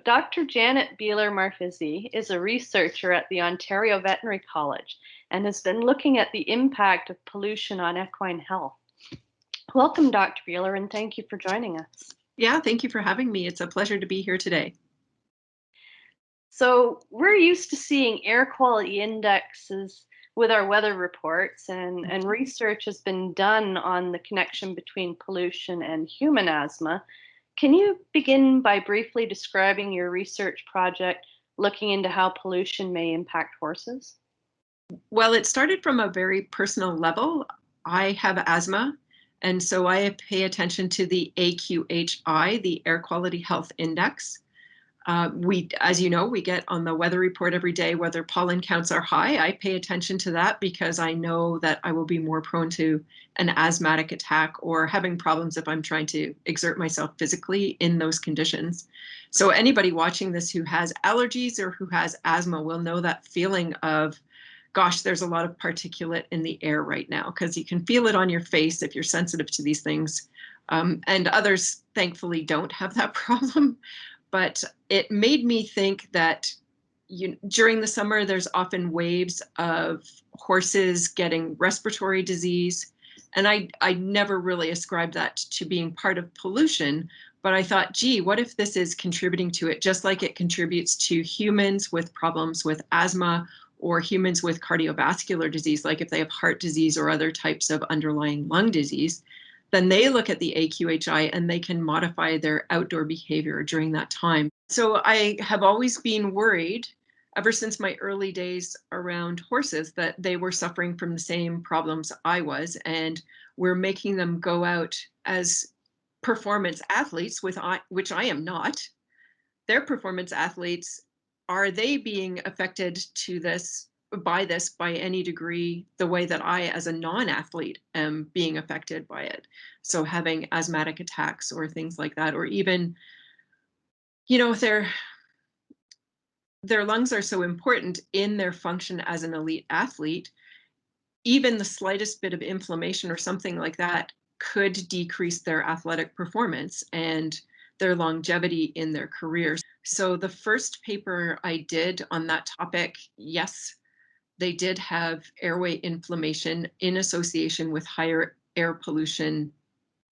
Dr. Janet Beeler-Marfisi is a researcher at the Ontario Veterinary College and has been looking at the impact of pollution on equine health. Welcome, Dr. Beeler, and thank you for joining us. Yeah, thank you for having me. It's a pleasure to be here today. So we're used to seeing air quality indexes with our weather reports, and research has been done on the connection between pollution and human asthma. Can you begin by briefly describing your research project looking into how pollution may impact horses? Well, it started from a very personal level. I have asthma, and so I pay attention to the AQHI, the Air Quality Health Index. As you know, we get on the weather report every day whether pollen counts are high. I pay attention to that because I know that I will be more prone to an asthmatic attack or having problems if I'm trying to exert myself physically in those conditions. So anybody watching this who has allergies or who has asthma will know that feeling of, gosh, there's a lot of particulate in the air right now, because you can feel it on your face if you're sensitive to these things. And others, thankfully, don't have that problem. But it made me think that during the summer, there's often waves of horses getting respiratory disease. And I never really ascribed that to being part of pollution. But I thought, gee, what if this is contributing to it, just like it contributes to humans with problems with asthma or humans with cardiovascular disease, like if they have heart disease or other types of underlying lung disease. Then they look at the AQHI and they can modify their outdoor behavior during that time. So I have always been worried ever since my early days around horses that they were suffering from the same problems I was, and we're making them go out as performance athletes, which I am not. They're performance athletes. Are they being affected by any degree the way that I, as a non-athlete, am being affected by it? So having asthmatic attacks or things like that, or even, their lungs are so important in their function as an elite athlete. Even the slightest bit of inflammation or something like that could decrease their athletic performance and their longevity in their careers. So the first paper I did on that topic, yes, they did have airway inflammation in association with higher air pollution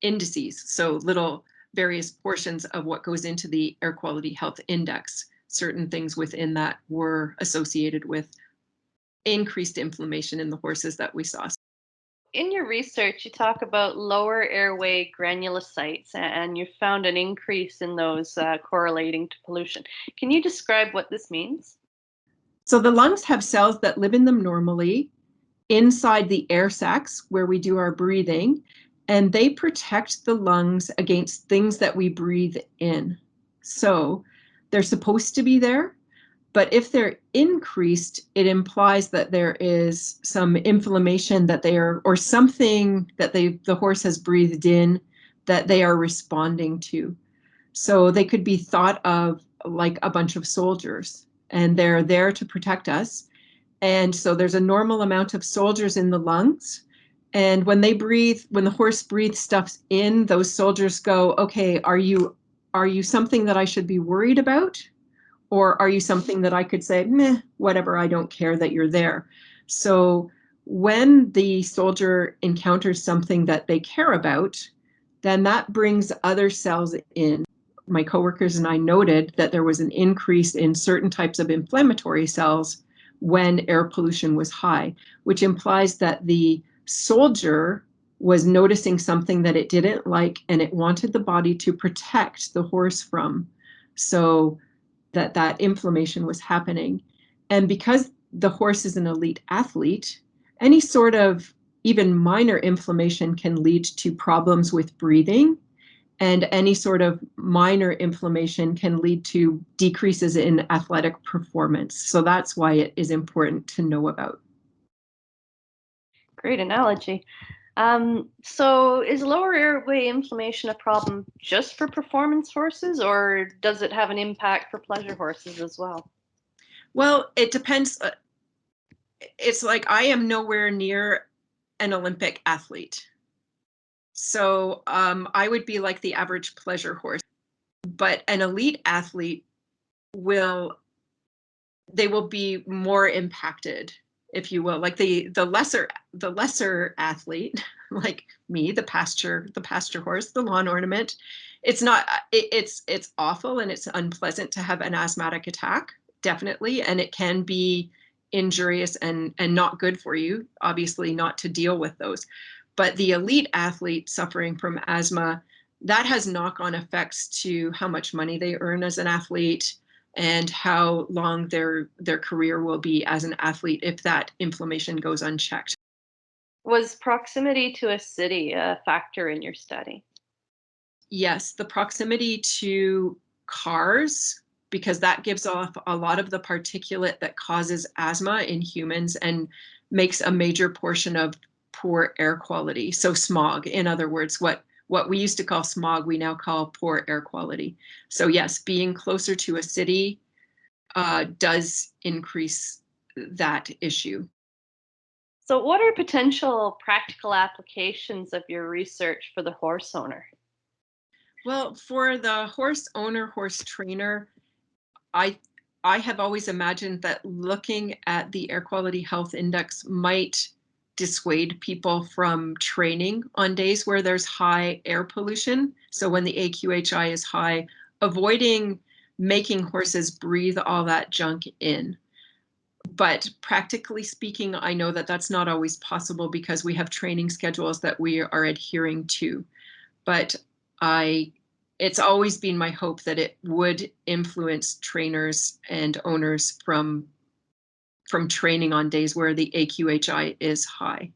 indices. So little various portions of what goes into the air quality health index, certain things within that were associated with increased inflammation in the horses that we saw. In your research, you talk about lower airway granulocytes, and you found an increase in those correlating to pollution. Can you describe what this means? So the lungs have cells that live in them normally inside the air sacs where we do our breathing, and they protect the lungs against things that we breathe in. So they're supposed to be there, but if they're increased, it implies that there is some inflammation that they are, or something that the horse has breathed in that they are responding to. So they could be thought of like a bunch of soldiers, and they're there to protect us. And so there's a normal amount of soldiers in the lungs. And when the horse breathes stuff in, those soldiers go, okay, are you something that I should be worried about? Or are you something that I could say, meh, whatever, I don't care that you're there. So when the soldier encounters something that they care about, then that brings other cells in. My coworkers and I noted that there was an increase in certain types of inflammatory cells when air pollution was high, which implies that the soldier was noticing something that it didn't like and it wanted the body to protect the horse from. So that inflammation was happening. And because the horse is an elite athlete, any sort of even minor inflammation can lead to problems with breathing, and any sort of minor inflammation can lead to decreases in athletic performance. So that's why it is important to know about. Great analogy. So is lower airway inflammation a problem just for performance horses, or does it have an impact for pleasure horses as well? Well, it depends. It's like I am nowhere near an Olympic athlete. So I would be like the average pleasure horse. But an elite athlete will they will be more impacted, if you will. Like the lesser athlete, like me, the pasture horse, the lawn ornament. It's not it's awful and it's unpleasant to have an asthmatic attack, definitely, and it can be injurious and not good for you, obviously, not to deal with those. But the elite athlete suffering from asthma, that has knock-on effects to how much money they earn as an athlete and how long their career will be as an athlete if that inflammation goes unchecked. Was proximity to a city a factor in your study? Yes, the proximity to cars, because that gives off a lot of the particulate that causes asthma in humans and makes a major portion of poor air quality. So smog, in other words, what we used to call smog, we now call poor air quality. So yes, being closer to a city does increase that issue. So, what are potential practical applications of your research for the horse owner? Well, for the horse owner, horse trainer, I I have always imagined that looking at the air quality health index might dissuade people from training on days where there's high air pollution. So when the AQHI is high, avoiding making horses breathe all that junk in. But practically speaking, I know that that's not always possible because we have training schedules that we are adhering to. But I it's always been my hope that it would influence trainers and owners from training on days where the AQHI is high.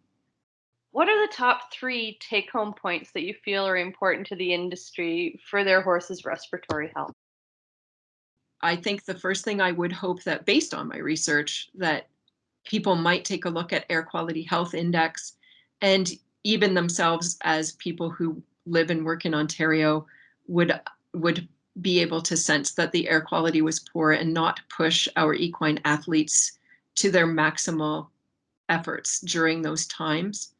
What are the top three take home points that you feel are important to the industry for their horses' respiratory health? I think the first thing I would hope that, based on my research, that people might take a look at air quality health index, and even themselves as people who live and work in Ontario would would be able to sense that the air quality was poor and not push our equine athletes to their maximal efforts during those times.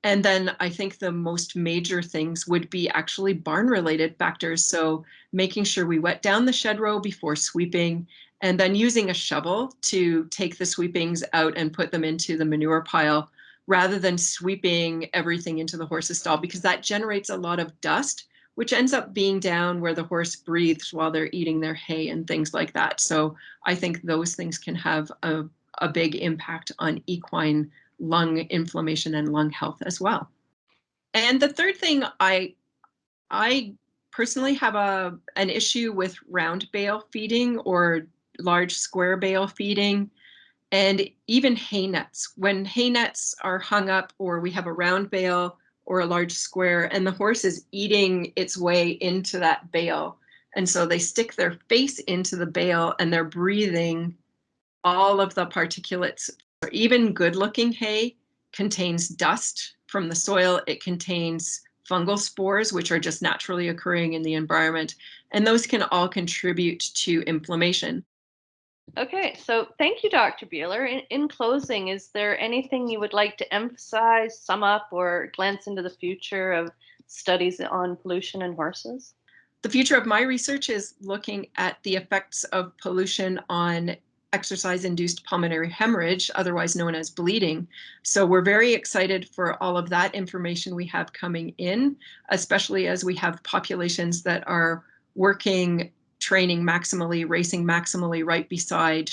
And then I think the most major things would be actually barn related factors. So making sure we wet down the shed row before sweeping, and then using a shovel to take the sweepings out and put them into the manure pile rather than sweeping everything into the horse's stall, because that generates a lot of dust, which ends up being down where the horse breathes while they're eating their hay and things like that. So I think those things can have a big impact on equine lung inflammation and lung health as well. And the third thing, I personally have an issue with round bale feeding or large square bale feeding, and even hay nets. When hay nets are hung up, or we have a round bale or a large square, and the horse is eating its way into that bale, and so they stick their face into the bale and they're breathing all of the particulates. Even good looking hay contains dust from the soil. It contains fungal spores, which are just naturally occurring in the environment. And those can all contribute to inflammation. Okay, so thank you, Dr. Beeler. In closing, is there anything you would like to emphasize, sum up, or glance into the future of studies on pollution in horses? The future of my research is looking at the effects of pollution on exercise-induced pulmonary hemorrhage, otherwise known as bleeding. So we're very excited for all of that information we have coming in, especially as we have populations that are working, training maximally, racing maximally right beside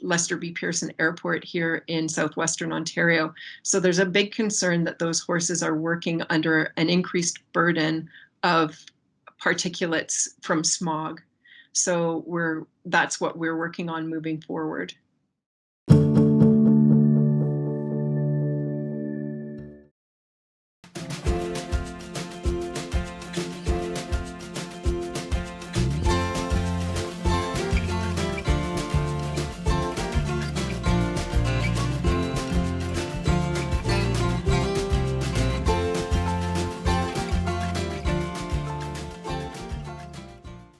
Lester B. Pearson Airport here in southwestern Ontario. So there's a big concern that those horses are working under an increased burden of particulates from smog. So that's what we're working on moving forward.